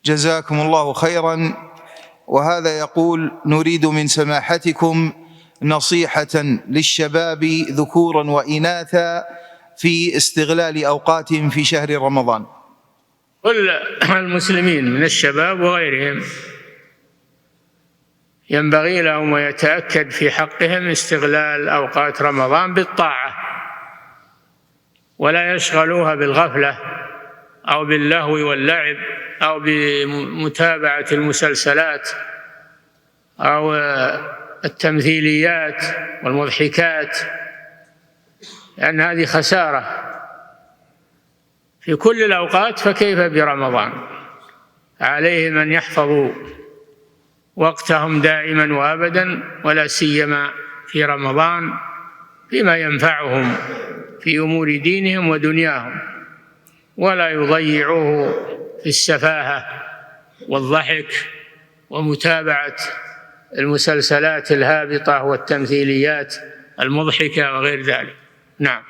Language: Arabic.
جزاكم الله خيرا. وهذا يقول: نريد من سماحتكم نصيحة للشباب ذكورا وإناثا في استغلال أوقاتهم في شهر رمضان. كل المسلمين من الشباب وغيرهم ينبغي لهم ويتأكد في حقهم استغلال أوقات رمضان بالطاعة، ولا يشغلوها بالغفلة أو باللهو واللعب أو بمتابعة المسلسلات أو التمثيليات والمضحكات، لأن هذه خسارة في كل الأوقات، فكيف برمضان؟ عليهم أن يحفظوا وقتهم دائما وأبدا، ولا سيما في رمضان، فيما ينفعهم في أمور دينهم ودنياهم، ولا يضيعوه في السفاهة والضحك ومتابعة المسلسلات الهابطة والتمثيليات المضحكة وغير ذلك. نعم.